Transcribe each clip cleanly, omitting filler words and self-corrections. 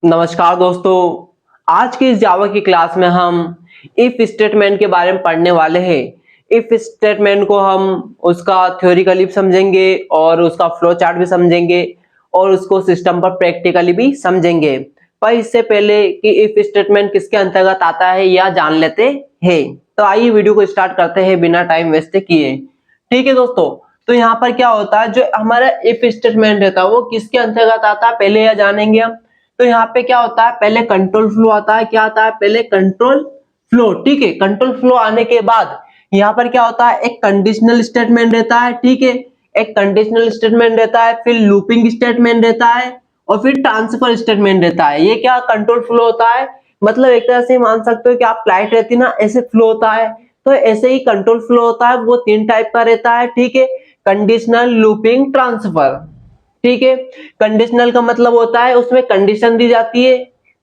नमस्कार दोस्तों। आज की इस जावा की क्लास में हम इफ स्टेटमेंट के बारे में पढ़ने वाले हैं। इफ स्टेटमेंट को हम उसका थ्योरिकली भी समझेंगे और उसका फ्लो चार्ट भी समझेंगे और उसको सिस्टम पर प्रैक्टिकली भी समझेंगे। पर इससे पहले कि इफ स्टेटमेंट किसके अंतर्गत आता है यह जान लेते हैं। तो आइए वीडियो को स्टार्ट करते हैं बिना टाइम वेस्ट किए। ठीक है दोस्तों, तो यहाँ पर क्या होता है, जो हमारा इफ स्टेटमेंट रहता है वो किसके अंतर्गत आता है पहले यह जानेंगे हम। तो यहाँ पे क्या होता है, पहले कंट्रोल फ्लो आता है। क्या आता है? पहले कंट्रोल फ्लो। ठीक है, कंट्रोल फ्लो आने के बाद यहाँ पर क्या होता है, एक कंडीशनल स्टेटमेंट रहता है। ठीक है, एक कंडीशनल स्टेटमेंट रहता है, फिर लूपिंग स्टेटमेंट रहता है और फिर ट्रांसफर स्टेटमेंट रहता है। ये क्या कंट्रोल फ्लो होता है, मतलब एक तरह से मान सकते हो कि आप फ्लाइट रहती ना, ऐसे फ्लो होता है। तो ऐसे ही कंट्रोल फ्लो होता है, वो तीन टाइप का रहता है। ठीक है, कंडीशनल, लूपिंग, ट्रांसफर। ठीक है, कंडीशनल का मतलब होता है उसमें कंडीशन दी जाती है।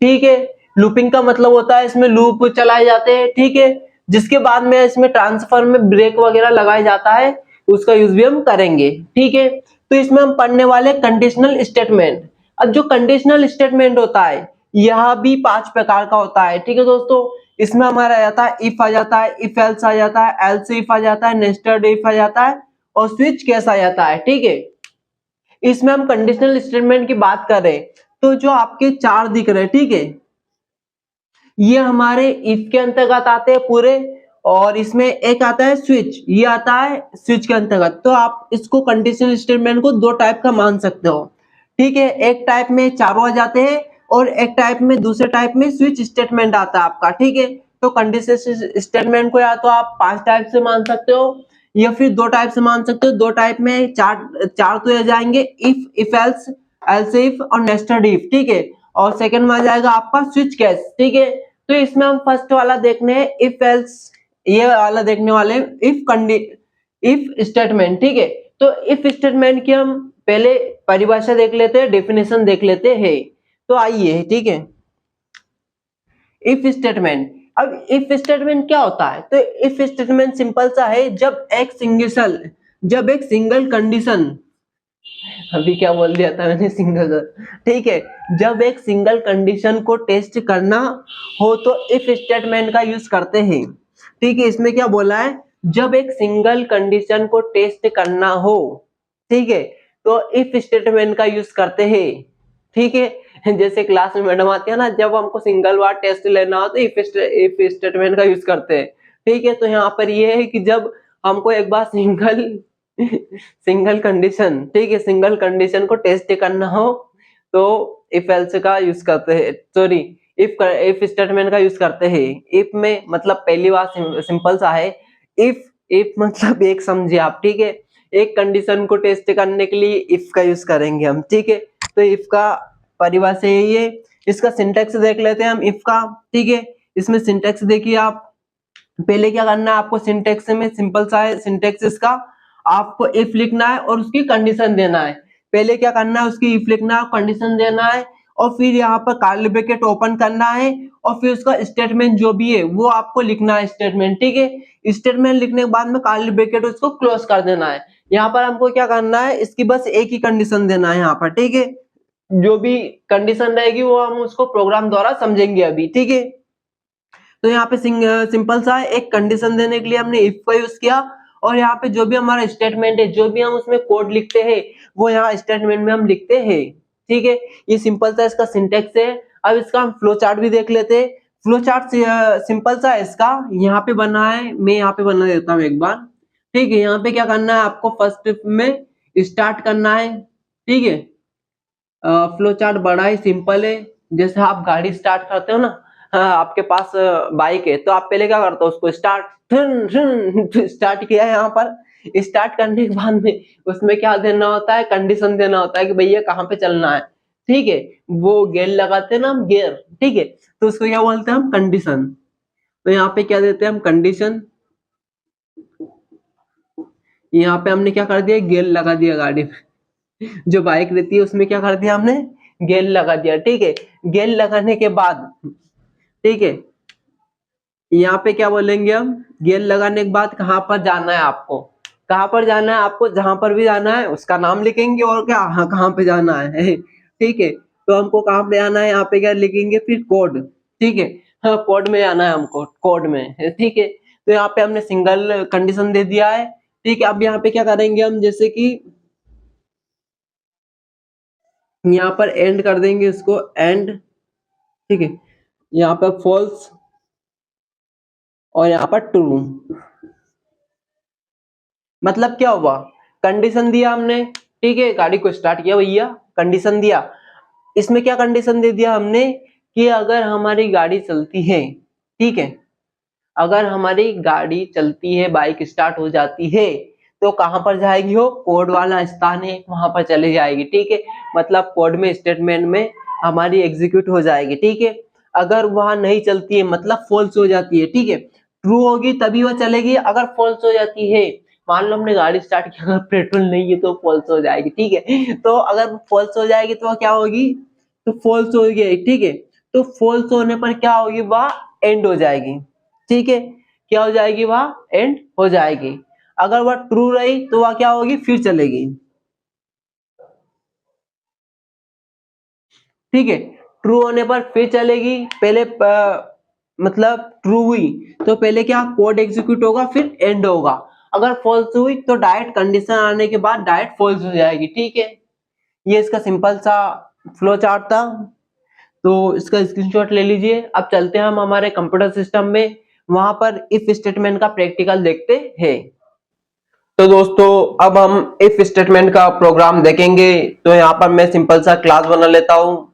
ठीक है, लूपिंग का मतलब होता है इसमें लूप चलाए जाते हैं। ठीक है, जिसके बाद में इसमें ट्रांसफर में ब्रेक वगैरह लगाया जाता है, उसका यूज भी हम करेंगे। ठीक है, तो इसमें हम पढ़ने वाले कंडीशनल स्टेटमेंट। अब जो कंडीशनल स्टेटमेंट होता है यह भी 5 प्रकार का होता है। ठीक है दोस्तों, इसमें हमारा आ जाता है इफ आ जाता है, इफ एल्स आ जाता है, एल्स इफ आ जाता है, नेस्टेड इफ आ जाता है और स्विच केस आ जाता है। ठीक है, इसमें हम कंडीशनल स्टेटमेंट की बात कर रहे हैं। तो जो आपके चार दिख रहे हैं, ठीक है, ये हमारे इफ के अंतर्गत आते हैं पूरे। और इसमें एक आता है स्विच, ये आता है स्विच के अंतर्गत। तो आप इसको कंडीशनल स्टेटमेंट को दो टाइप का मान सकते हो। ठीक है, एक टाइप में चारों आ जाते हैं और एक टाइप में, दूसरे टाइप में स्विच स्टेटमेंट आता है आपका। ठीक है, तो कंडीशनल स्टेटमेंट को या तो आप 5 टाइप से मान सकते हो या फिर 2 टाइप से मान सकते हो। 2 टाइप में चार चार तो आ जाएंगे, इफ एल्स, एल्स इफ और नेस्टेड इफ। ठीक है, और सेकंड में आ जाएगा आपका स्विच केस। ठीक है, तो इसमें हम फर्स्ट वाला देखने हैं इफ एल्स, ये वाला देखने वाले हैं इफ स्टेटमेंट। ठीक है, तो इफ स्टेटमेंट की हम पहले परिभाषा देख लेते हैं, डेफिनेशन देख लेते हैं। तो आइए, ठीक है, इफ स्टेटमेंट। अब इफ स्टेटमेंट क्या होता है, तो इफ स्टेटमेंट सिंपल सा है, जब एक सिंगल कंडीशन, अभी क्या बोल दिया था मैंने, सिंगल। ठीक है, जब एक सिंगल कंडीशन को टेस्ट करना हो तो इफ स्टेटमेंट का यूज करते हैं। ठीक है, इसमें क्या बोला है, जब एक सिंगल कंडीशन को टेस्ट करना हो, ठीक है, तो इफ स्टेटमेंट का यूज करते हैं। ठीक है, जैसे क्लास में मैडम आती है ना, जब हमको सिंगल बार टेस्ट लेना हो तो इफ स्टेटमेंट का यूज करते हैं। ठीक है, तो यहाँ पर ये है कि जब हमको एक बार सिंगल कंडीशन, ठीक है, सिंगल कंडीशन को टेस्ट करना हो तो इफ एल्स का यूज करते हैं, सॉरी, इफ स्टेटमेंट का यूज करते हैं। इफ में मतलब पहली बात सिंपल सा है, इफ मतलब एक समझे आप। ठीक है, एक कंडीशन को टेस्ट करने के लिए इफ का यूज करेंगे हम। ठीक है, तो इफ का परिभाषा यही है। इसका सिंटेक्स देख लेते हैं हम इफ का। ठीक है, इसमें सिंटेक्स देखिए आप, पहले क्या करना है आपको, सिंटेक्स में सिंपल सा है सिंटेक्स इसका, आपको इफ लिखना है और उसकी कंडीशन देना है। पहले क्या करना है, उसकी इफ लिखना है, कंडीशन देना है और फिर यहाँ पर कर्ली ब्रैकेट ओपन करना है और फिर उसका स्टेटमेंट जो भी है वो आपको लिखना है स्टेटमेंट। ठीक है, स्टेटमेंट लिखने के बाद में कर्ली ब्रैकेट उसको क्लोज कर देना है। यहाँ पर हमको क्या करना है, इसकी बस एक ही कंडीशन देना है यहाँ पर। ठीक है, जो भी कंडीशन रहेगी वो हम उसको प्रोग्राम द्वारा समझेंगे अभी। ठीक है, तो यहाँ पे सिंपल सा है, एक कंडीशन देने के लिए हमने इफ का यूज किया और यहाँ पे जो भी हमारा स्टेटमेंट है, जो भी हम उसमें कोड लिखते हैं वो यहाँ स्टेटमेंट में हम लिखते हैं। ठीक है, ये सिंपल सा इसका सिंटेक्स है। अब इसका हम फ्लो चार्ट भी देख लेते हैं। फ्लो चार्ट सिंपल सा है इसका, यहाँ पे बना है, मैं यहाँ पे बना देता हूँ एक बार। ठीक है, यहाँ पे क्या करना है आपको, फर्स्ट में स्टार्ट करना है। ठीक है, फ्लो चार्ट बड़ा ही सिंपल है। जैसे आप गाड़ी स्टार्ट करते हो ना, आपके पास बाइक है तो आप पहले क्या करते हो, उसको स्टार्ट किया है। यहाँ पर स्टार्ट करने के बाद में उसमें क्या देना होता है, कंडीशन देना होता है कि भैया कहाँ पे चलना है। ठीक है, वो गियर लगाते हैं ना हम, गियर। ठीक है, तो उसको क्या बोलते हैं हम, कंडीशन। तो यहाँ पे क्या देते हैं हम, कंडीशन। यहाँ पे हमने क्या कर दिया, गियर लगा दिया गाड़ी में। जो बाइक रहती है उसमें क्या कर दिया हमने, गेल लगा दिया। ठीक है, गेल लगाने के बाद, ठीक है, यहाँ पे क्या बोलेंगे हम, गेल लगाने के बाद कहाँ पर जाना है आपको, कहाँ पर जाना है आपको, जहां पर भी जाना है उसका नाम लिखेंगे और क्या, हाँ, कहाँ पे जाना है। ठीक है, तो हमको कहाँ पे आना है, यहाँ पे क्या लिखेंगे फिर कोड, ठीक है। हाँ, कोड में आना है हमको, कोड में, ठीक है। तो यहाँ पे हमने सिंगल कंडीशन दे दिया है, ठीक है। अब यहाँ पे क्या करेंगे हम, जैसे कि यहाँ पर एंड कर देंगे इसको, एंड, ठीक है। यहाँ पर फॉल्स और यहाँ पर ट्रू। मतलब क्या हुआ, कंडीशन दिया हमने, ठीक है, गाड़ी को स्टार्ट किया भैया, कंडीशन दिया। इसमें क्या कंडीशन दे दिया हमने कि अगर हमारी गाड़ी चलती है, ठीक है, अगर हमारी गाड़ी चलती है, बाइक स्टार्ट हो जाती है, तो कहां पर जाएगी, हो कोड वाला स्थान है वहां पर चली जाएगी, ठीक है। मतलब कोड में, स्टेटमेंट में हमारी एग्जीक्यूट हो जाएगी, ठीक है। अगर वहां नहीं चलती है, मतलब फॉल्स हो जाती है, ठीक है, ट्रू होगी तभी वह चलेगी। अगर फॉल्स हो जाती है, मान लो हमने गाड़ी स्टार्ट किया, अगर पेट्रोल नहीं है तो फॉल्स हो जाएगी, ठीक है। तो अगर फॉल्स हो जाएगी तो वह क्या होगी, तो फॉल्स हो गई, ठीक है। तो फॉल्स होने पर क्या होगी, वह एंड हो जाएगी, ठीक है। क्या हो जाएगी, वह एंड हो जाएगी। अगर वह ट्रू रही तो वह क्या होगी, फिर चलेगी, ठीक है। ट्रू होने पर फिर चलेगी, पहले मतलब ट्रू हुई तो पहले क्या कोड एग्जीक्यूट होगा, फिर एंड होगा। अगर फॉल्स हुई तो डायरेक्ट कंडीशन आने के बाद डायरेक्ट फॉल्स हो जाएगी, ठीक है। ये इसका सिंपल सा फ्लो चार्ट था, तो इसका स्क्रीनशॉट ले लीजिए। अब चलते हैं हम हमारे कंप्यूटर सिस्टम में, वहां पर इफ स्टेटमेंट का प्रैक्टिकल देखते हैं। तो दोस्तों अब हम इफ स्टेटमेंट का प्रोग्राम देखेंगे। तो यहाँ पर मैं सिंपल सा क्लास बना लेता हूँ,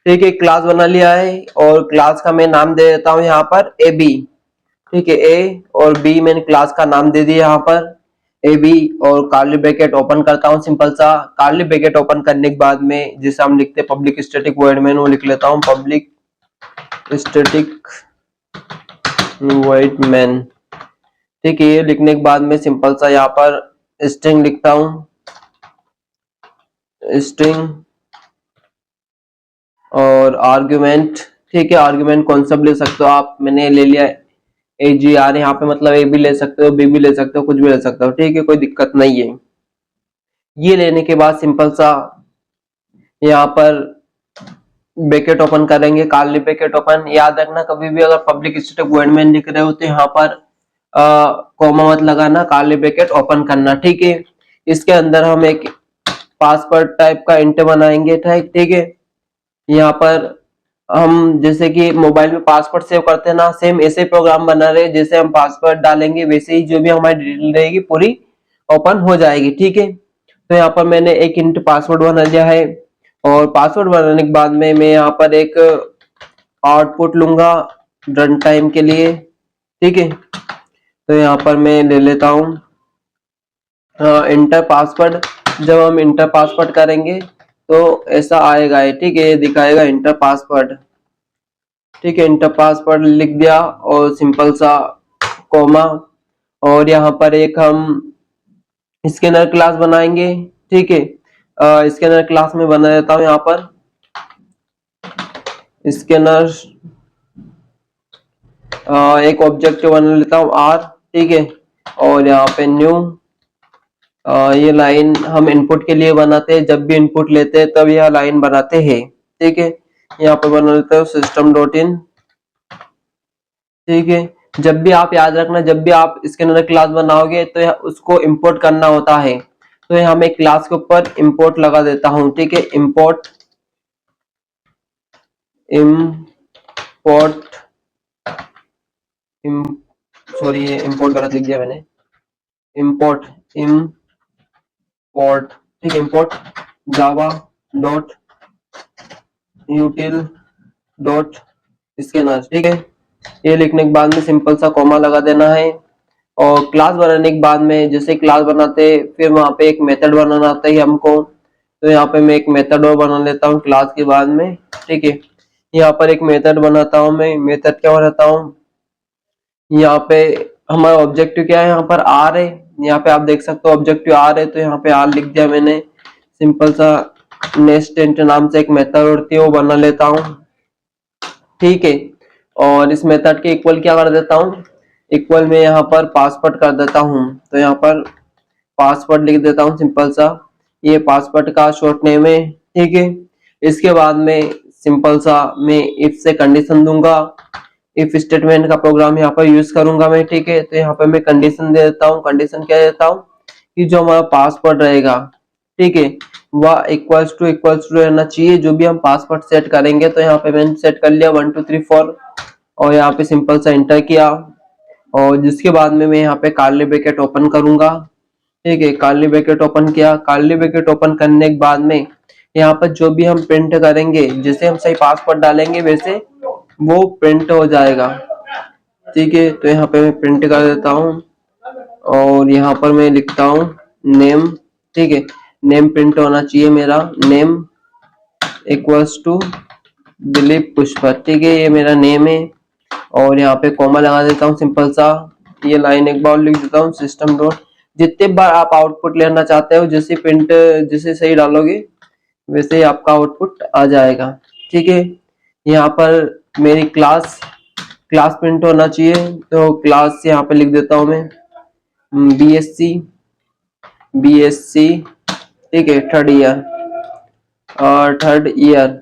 ठीक है। क्लास बना लिया है और क्लास का मैं नाम दे देता हूँ यहाँ पर ए बी, ठीक है। ए और बी मैंने क्लास का नाम दे दिया यहाँ पर ए बी, और कार्ली ब्रैकेट ओपन करता हूँ सिंपल सा। कार्ली ब्रैकेट ओपन करने के बाद में जिसे हम लिखते हैं पब्लिक स्टैटिक वॉइड मैन, वो लिख लेता हूँ पब्लिक स्टैटिक वॉइड मैन, ठीक है। ये लिखने के बाद में सिंपल सा यहाँ पर स्ट्रिंग लिखता हूँ, स्ट्रिंग और आर्ग्यूमेंट, ठीक है। आर्ग्यूमेंट कौन सा भी ले सकते हो आप, मैंने ले लिया ए जी आर, यहाँ पे मतलब ए भी ले सकते हो, बी भी ले सकते हो, कुछ भी ले सकते हो, ठीक है, कोई दिक्कत नहीं है। ये लेने के बाद सिंपल सा यहाँ पर ब्रैकेट ओपन करेंगे, कार्ली ब्रैकेट ओपन। याद रखना कभी भी अगर पब्लिक स्टैटिक वॉइड मैन लिख रहे हो तो यहाँ पर कॉमा मत लगाना, कार्ली ब्रैकेट ओपन करना, ठीक है। इसके अंदर हम एक पासवर्ड टाइप का इंट बनाएंगे, ठीक है। यहाँ पर हम जैसे कि मोबाइल में पासवर्ड सेव करते हैं ना, सेम ऐसे प्रोग्राम बना रहे, जैसे हम पासवर्ड डालेंगे वैसे ही जो भी हमारी डिटेल रहेगी पूरी ओपन हो जाएगी, ठीक है। तो यहाँ पर मैंने एक इंट पासवर्ड बना लिया है, और पासवर्ड बनाने के बाद में मैं यहाँ पर एक आउटपुट लूंगा रन टाइम के लिए, ठीक है। तो यहाँ पर मैं ले लेता हूँ इंटर पासवर्ड। जब हम इंटर पासवर्ड करेंगे तो ऐसा आएगा, ठीक है, ये दिखाएगा इंटर पासवर्ड, ठीक है। इंटर पासवर्ड लिख दिया और सिंपल सा कॉमा, और यहाँ पर एक हम स्कैनर क्लास बनाएंगे, ठीक है। स्कैनर क्लास में बना देता हूँ यहाँ पर स्कैनर, एक ऑब्जेक्ट बना लेता हूँ आर, ठीक है। और यहाँ पे न्यू, ये लाइन हम इनपुट के लिए बनाते हैं, जब भी इनपुट लेते हैं तब यह लाइन बनाते हैं, ठीक है। यहाँ पे बना लेते हो सिस्टम डॉट इन, ठीक है। जब भी आप याद रखना, जब भी आप इसके अंदर क्लास बनाओगे तो उसको इंपोर्ट करना होता है, तो यहाँ मैं क्लास के ऊपर इंपोर्ट लगा देता हूँ, ठीक है। इंपोर्ट इंपोर्ट सॉरी, ये इंपोर्ट गलत लिख दिया मैंने, इंपोर्ट इंपोर्ट, ठीक है। Import Java dot यूटिल dot scanner, ठीक है। ये लिखने के बाद में सिंपल सा कॉमा लगा देना है, और क्लास बनाने के बाद में जैसे क्लास बनाते फिर वहां पे एक मेथड बनाना आता है हमको, तो यहाँ पे मैं एक मेथड और बना लेता हूँ क्लास के बाद में, ठीक है। यहाँ पर एक मेथड बनाता हूँ मैं, मेथड क्या बनाता हूँ, यहाँ पे हमारा ऑब्जेक्टिव क्या है, यहाँ पर आर है, यहाँ पे आप देख सकते हो ऑब्जेक्टिव आर है, तो यहाँ पे आर लिख दिया मैंने। सिंपल सा नेक्स्ट इंट नाम से एक मेथड होती है वो बना लेता हूँ, ठीक है। और इस मेथड के इक्वल क्या कर देता हूँ, इक्वल में यहाँ पर पासवर्ड कर देता हूँ, तो यहाँ पर पासवर्ड लिख देता हूँ सिंपल सा, ये पासवर्ड का शॉर्ट नेम है, ठीक है। इसके बाद में सिंपल सा मैं इफ से कंडीशन दूंगा, इफ स्टेटमेंट का प्रोग्राम यहाँ पर यूज करूंगा मैं, ठीक है। तो यहाँ पर मैं कंडीशन दे देता हूँ, कंडीशन क्या देता हूँ कि जो हमारा पासवर्ड रहेगा, ठीक है, वह इक्वल्स टू रहना चाहिए जो भी हम पासवर्ड सेट करेंगे। तो यहाँ पे मैंने सेट कर लिया 1 2 3 4 और यहाँ पे सिंपल सा एंटर किया और जिसके बाद में मैं यहाँ पे कर्ली ब्रैकेट ओपन करूंगा, ठीक है। कर्ली ब्रैकेट ओपन किया, कर्ली ब्रैकेट ओपन करने के बाद में यहाँ पर जो भी हम प्रिंट करेंगे, जैसे हम सही पासवर्ड डालेंगे वैसे वो प्रिंट हो जाएगा, ठीक है। तो यहाँ पे मैं प्रिंट कर देता हूँ और यहाँ पर मैं लिखता हूँ नेम, ठीक है। नेम प्रिंट होना चाहिए मेरा, name equals to Dilip Pushpa, ठीक है, ये मेरा नेम है। और यहाँ पे कॉमा लगा देता हूँ सिंपल सा, ये लाइन एक बार लिख देता हूँ सिस्टम डॉट, जितने बार आप आउटपुट लेना चाहते हो जैसे प्रिंट जैसे सही डालोगे वैसे ही आपका आउटपुट आ जाएगा, ठीक है। यहाँ पर मेरी क्लास प्रिंट होना चाहिए, तो क्लास यहाँ पे लिख देता हूँ मैं बीएससी, ठीक है, थर्ड ईयर।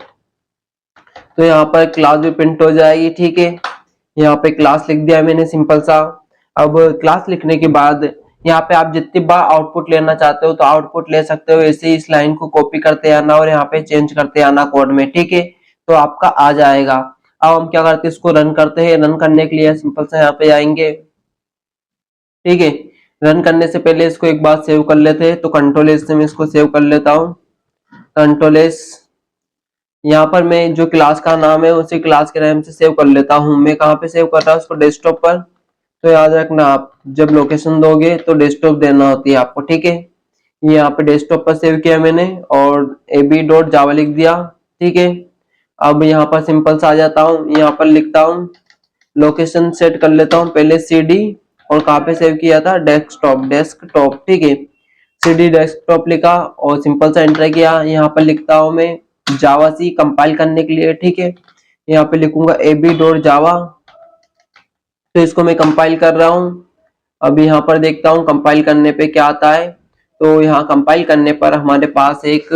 तो यहाँ पर क्लास भी प्रिंट हो जाएगी, ठीक है। यहाँ पे क्लास लिख दिया मैंने सिंपल सा। अब क्लास लिखने के बाद यहाँ पे आप जितनी बार आउटपुट लेना चाहते हो तो आउटपुट ले सकते हो, ऐसे ही इस लाइन को कॉपी करते आना और यहाँ पे चेंज करते आना कोड में, ठीक है। तो आपका आ जाएगा। अब हम क्या करते हैं, इसको रन करते हैं। रन करने के लिए सिंपल सा यहाँ पे आएंगे, ठीक है। रन करने से पहले इसको एक बार सेव कर लेते हैं, तो कंट्रोल एस से मैं इसको सेव कर लेता हूँ, कंट्रोल एस। यहाँ पर मैं जो क्लास का नाम है उसी क्लास के नाम से सेव कर लेता हूँ। मैं कहाँ पे सेव कर रहा हूँ, उसको डेस्कटॉप पर। तो याद रखना, आप जब लोकेशन दोगे तो डेस्कटॉप देना होती है आपको, ठीक है। यहाँ पे डेस्कटॉप पर सेव किया मैंने और ab.java लिख दिया, ठीक है। अब यहाँ पर सिंपल सा आ जाता हूँ, यहाँ पर लिखता हूँ लोकेशन सेट कर लेता हूँ पहले cd, और कहाँ पे सेव किया था, डेस्कटॉप, ठीक है। cd डेस्कटॉप लिखा और सिंपल सा एंटर किया। यहाँ पर लिखता हूँ मैं जावा सी कंपाइल करने के लिए, ठीक है। यहाँ पे लिखूंगा ab.java, तो इसको मैं कंपाइल कर रहा हूँ। अब यहाँ पर देखता हूँ कंपाइल करने पे क्या आता है। तो यहाँ कंपाइल करने पर हमारे पास एक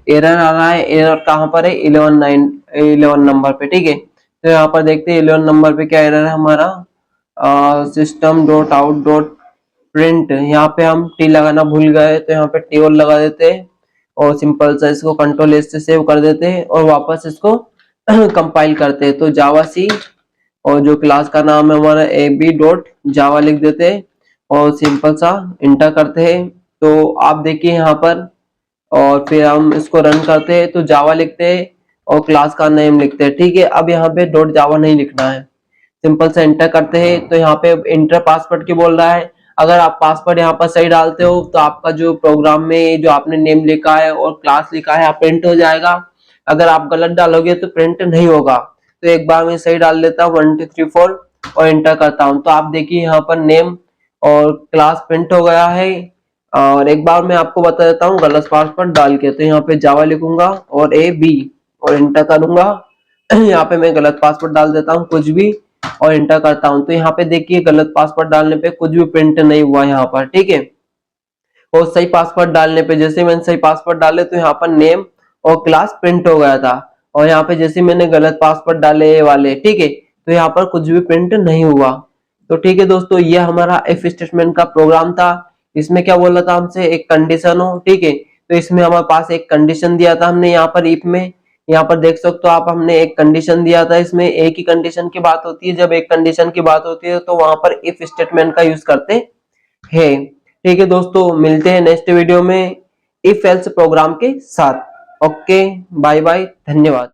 एरर आ रहा है। एरर कहाँ पर है, 11 नंबर पे, ठीक है। तो यहाँ पर देखते हैं 11 नंबर पे क्या एरर है हमारा, system dot out dot print. यहाँ पे हम टी लगाना भूल गए, तो यहाँ पे टी और लगा देते हैं और सिंपल सा इसको कंट्रोल एस से सेव कर देते हैं और वापस इसको कंपाइल करते हैं। तो जावा सी और जो क्लास का नाम है हमारा ab.java लिख देते हैं और सिंपल सा इंटर करते हैं। तो आप देखिए यहाँ पर, और फिर हम इसको रन करते हैं तो जावा लिखते हैं और क्लास का नेम लिखते हैं, ठीक है। अब यहाँ पे डॉट जावा नहीं लिखना है, सिंपल से एंटर करते हैं। तो यहाँ पे इंटर पासवर्ड की बोल रहा है। अगर आप पासवर्ड यहाँ पर सही डालते हो तो आपका जो प्रोग्राम में जो आपने नेम लिखा है और क्लास लिखा है प्रिंट हो जाएगा। अगर आप गलत डालोगे तो प्रिंट नहीं होगा। तो एक बार मैं सही डाल लेता हूँ 1 2 3 4 और एंटर करता हूँ। तो आप देखिए यहाँ पर नेम और क्लास प्रिंट हो गया है। और एक बार मैं आपको बता देता हूँ गलत पासवर्ड डाल के, तो यहाँ पे जावा लिखूंगा और ab और एंटर करूंगा। यहाँ पे मैं गलत पासवर्ड डाल देता हूँ कुछ भी और एंटर करता हूं। तो यहाँ पे देखिए गलत पासवर्ड डालने पे कुछ भी प्रिंट नहीं हुआ यहाँ पर, ठीक है। और सही पासवर्ड डालने पे, जैसे मैंने सही पासवर्ड डाले तो यहाँ पर नेम और क्लास प्रिंट हो गया था। और यहाँ पे जैसे मैंने गलत पासवर्ड डाले वाले, ठीक है, तो यहाँ पर कुछ भी प्रिंट नहीं हुआ। तो ठीक है दोस्तों, ये हमारा इफ स्टेटमेंट का प्रोग्राम था। इसमें क्या बोला था हमसे, एक कंडीशन हो, ठीक है। तो इसमें हमारे पास एक कंडीशन दिया था हमने यहाँ पर इफ में। यहाँ पर देख सकते हो आप, हमने एक कंडीशन दिया था। इसमें एक ही कंडीशन की बात होती है। जब एक कंडीशन की बात होती है तो वहां पर इफ स्टेटमेंट का यूज करते हैं, ठीक है दोस्तों। मिलते हैं नेक्स्ट वीडियो में इफ एल्स प्रोग्राम के साथ। ओके, बाय बाय, धन्यवाद।